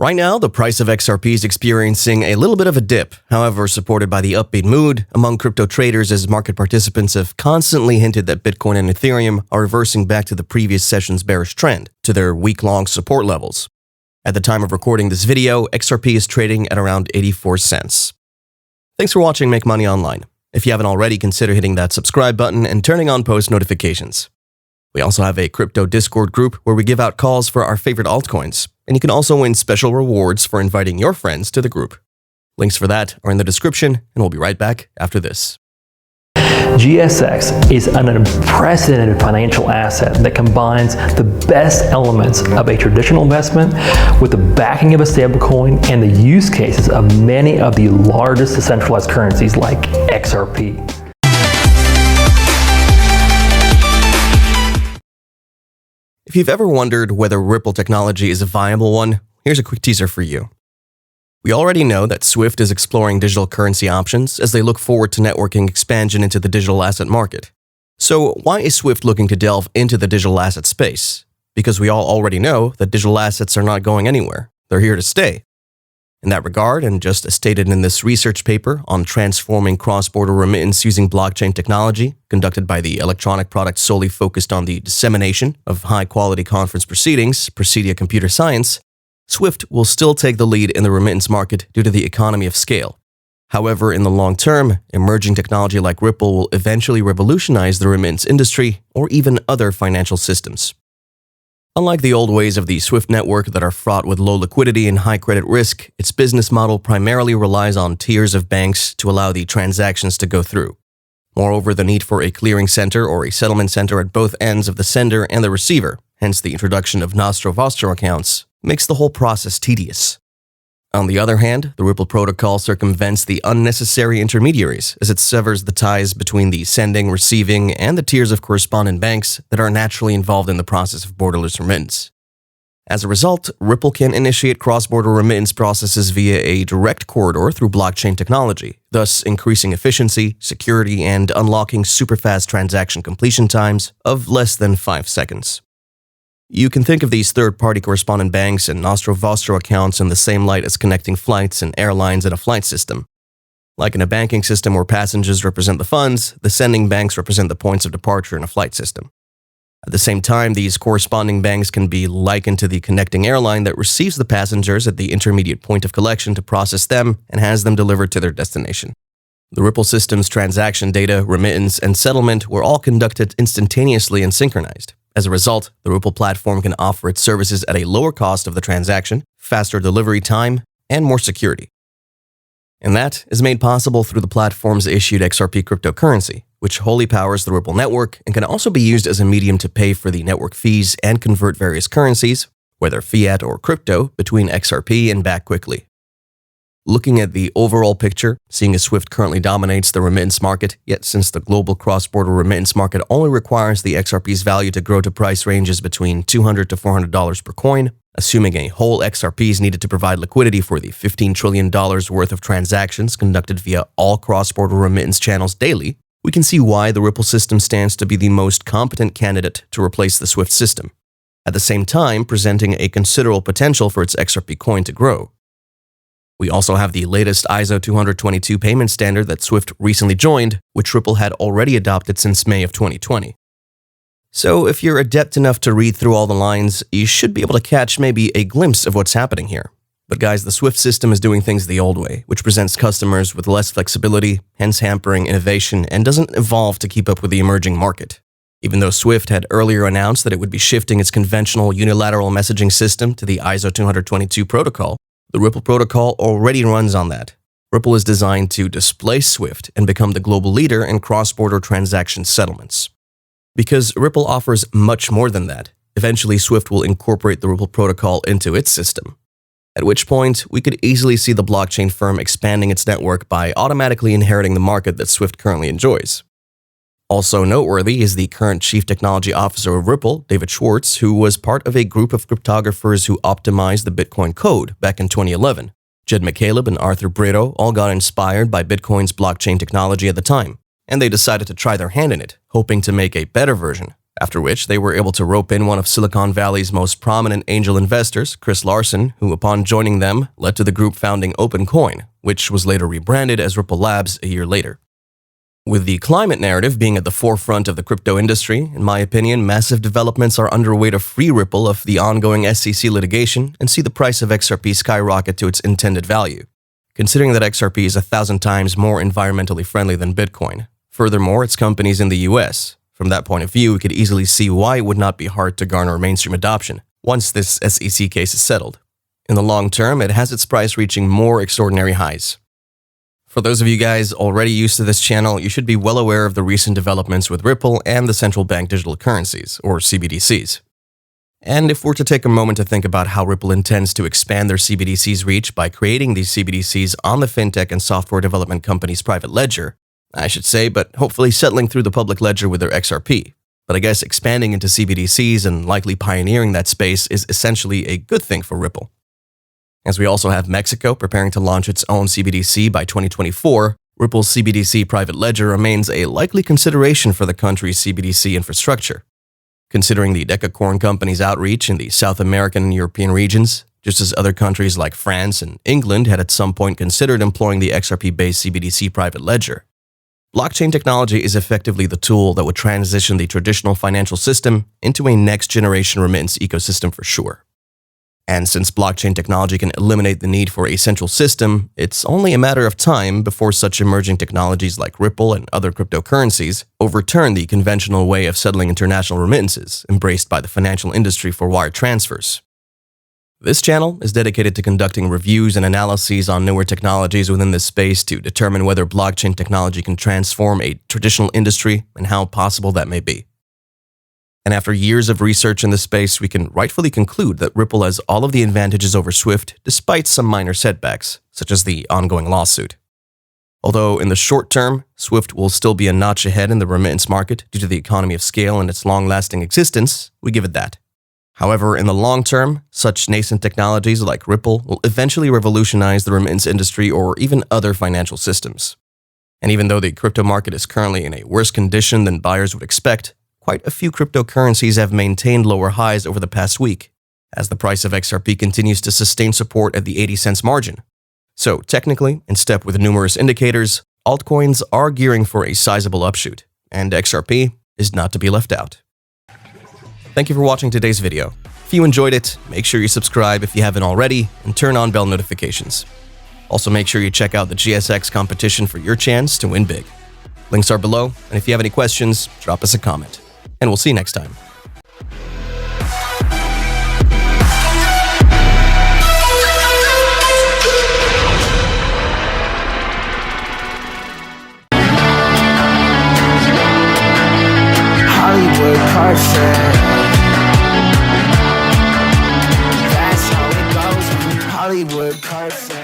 Right now, the price of XRP is experiencing a little bit of a dip, however, supported by the upbeat mood among crypto traders as market participants have constantly hinted that Bitcoin and Ethereum are reversing back to the previous session's bearish trend, to their week-long support levels. At the time of recording this video, XRP is trading at around 84 cents. Thanks for watching Make Money Online. If you haven't already, consider hitting that subscribe button and turning on post notifications. We also have a crypto Discord group where we give out calls for our favorite altcoins, and you can also win special rewards for inviting your friends to the group. Links for that are in the description, and we'll be right back after this. GSX is an unprecedented financial asset that combines the best elements of a traditional investment with the backing of a stablecoin and the use cases of many of the largest decentralized currencies like XRP. If you've ever wondered whether Ripple technology is a viable one, here's a quick teaser for you. We already know that Swift is exploring digital currency options as they look forward to networking expansion into the digital asset market. So why is Swift looking to delve into the digital asset space? Because we all already know that digital assets are not going anywhere. They're here to stay. In that regard, and just as stated in this research paper on transforming cross-border remittance using blockchain technology, conducted by the electronic product solely focused on the dissemination of high-quality conference proceedings, Presidia Computer Science, Swift will still take the lead in the remittance market due to the economy of scale. However, in the long term, emerging technology like Ripple will eventually revolutionize the remittance industry or even other financial systems. Unlike the old ways of the Swift network that are fraught with low liquidity and high credit risk, its business model primarily relies on tiers of banks to allow the transactions to go through. Moreover, the need for a clearing center or a settlement center at both ends of the sender and the receiver, hence the introduction of nostro-vostro accounts, makes the whole process tedious. On the other hand, the Ripple protocol circumvents the unnecessary intermediaries as it severs the ties between the sending, receiving, and the tiers of correspondent banks that are naturally involved in the process of borderless remittance. As a result, Ripple can initiate cross-border remittance processes via a direct corridor through blockchain technology, thus increasing efficiency, security, and unlocking super-fast transaction completion times of less than 5 seconds. You can think of these third-party correspondent banks and nostro-vostro accounts in the same light as connecting flights and airlines in a flight system. Like in a banking system where passengers represent the funds, the sending banks represent the points of departure in a flight system. At the same time, these corresponding banks can be likened to the connecting airline that receives the passengers at the intermediate point of collection to process them and has them delivered to their destination. The Ripple system's transaction data, remittance, and settlement were all conducted instantaneously and synchronized. As a result, the Ripple platform can offer its services at a lower cost of the transaction, faster delivery time, and more security. And that is made possible through the platform's issued XRP cryptocurrency, which wholly powers the Ripple network and can also be used as a medium to pay for the network fees and convert various currencies, whether fiat or crypto, between XRP and back quickly. Looking at the overall picture, seeing as Swift currently dominates the remittance market, yet since the global cross-border remittance market only requires the XRP's value to grow to price ranges between $200 to $400 per coin, assuming a whole XRP is needed to provide liquidity for the $15 trillion worth of transactions conducted via all cross-border remittance channels daily, we can see why the Ripple system stands to be the most competent candidate to replace the Swift system, at the same time presenting a considerable potential for its XRP coin to grow. We also have the latest ISO 222 payment standard that Swift recently joined, which Ripple had already adopted since May of 2020. So if you're adept enough to read through all the lines, you should be able to catch maybe a glimpse of what's happening here. But guys, the Swift system is doing things the old way, which presents customers with less flexibility, hence hampering innovation, and doesn't evolve to keep up with the emerging market. Even though Swift had earlier announced that it would be shifting its conventional unilateral messaging system to the ISO 222 protocol, the Ripple protocol already runs on that. Ripple is designed to displace Swift and become the global leader in cross-border transaction settlements. Because Ripple offers much more than that, eventually Swift will incorporate the Ripple protocol into its system. At which point, we could easily see the blockchain firm expanding its network by automatically inheriting the market that Swift currently enjoys. Also noteworthy is the current Chief Technology Officer of Ripple, David Schwartz, who was part of a group of cryptographers who optimized the Bitcoin code back in 2011. Jed McCaleb and Arthur Brito all got inspired by Bitcoin's blockchain technology at the time, and they decided to try their hand in it, hoping to make a better version, After which, they were able to rope in one of Silicon Valley's most prominent angel investors, Chris Larsen, who upon joining them led to the group founding OpenCoin, which was later rebranded as Ripple Labs a year later. With the climate narrative being at the forefront of the crypto industry, in my opinion, massive developments are underway to free Ripple of the ongoing SEC litigation and see the price of XRP skyrocket to its intended value, considering that XRP is 1,000 times more environmentally friendly than Bitcoin. Furthermore, its companies in the US. From that point of view, we could easily see why it would not be hard to garner mainstream adoption once this SEC case is settled. In the long term, it has its price reaching more extraordinary highs. For those of you guys already used to this channel, you should be well aware of the recent developments with Ripple and the central bank digital currencies, or CBDCs. And if we're to take a moment to think about how Ripple intends to expand their CBDCs reach by creating these CBDCs on the fintech and software development company's private ledger, I should say, but hopefully settling through the public ledger with their XRP. But I guess expanding into CBDCs and likely pioneering that space is essentially a good thing for Ripple. As we also have Mexico preparing to launch its own CBDC by 2024, Ripple's CBDC private ledger remains a likely consideration for the country's CBDC infrastructure. Considering the decacorn company's outreach in the South American and European regions, just as other countries like France and England had at some point considered employing the XRP-based CBDC private ledger. Blockchain technology is effectively the tool that would transition the traditional financial system into a next-generation remittance ecosystem for sure. And since blockchain technology can eliminate the need for a central system, it's only a matter of time before such emerging technologies like Ripple and other cryptocurrencies overturn the conventional way of settling international remittances embraced by the financial industry for wire transfers. This channel is dedicated to conducting reviews and analyses on newer technologies within this space to determine whether blockchain technology can transform a traditional industry and how possible that may be. And after years of research in this space, we can rightfully conclude that Ripple has all of the advantages over Swift despite some minor setbacks, such as the ongoing lawsuit. Although in the short term, Swift will still be a notch ahead in the remittance market due to the economy of scale and its long-lasting existence, we give it that. However, in the long term, such nascent technologies like Ripple will eventually revolutionize the remittance industry or even other financial systems. And even though the crypto market is currently in a worse condition than buyers would expect, quite a few cryptocurrencies have maintained lower highs over the past week, as the price of XRP continues to sustain support at the 80 cents margin. So technically, in step with numerous indicators, altcoins are gearing for a sizable upshoot, and XRP is not to be left out. Thank you for watching today's video. If you enjoyed it, make sure you subscribe if you haven't already, and turn on bell notifications. Also make sure you check out the GSX competition for your chance to win big. Links are below, and if you have any questions, drop us a comment. And we'll see you next time. Hollywood perfect. That's how it goes. Hollywood perfect.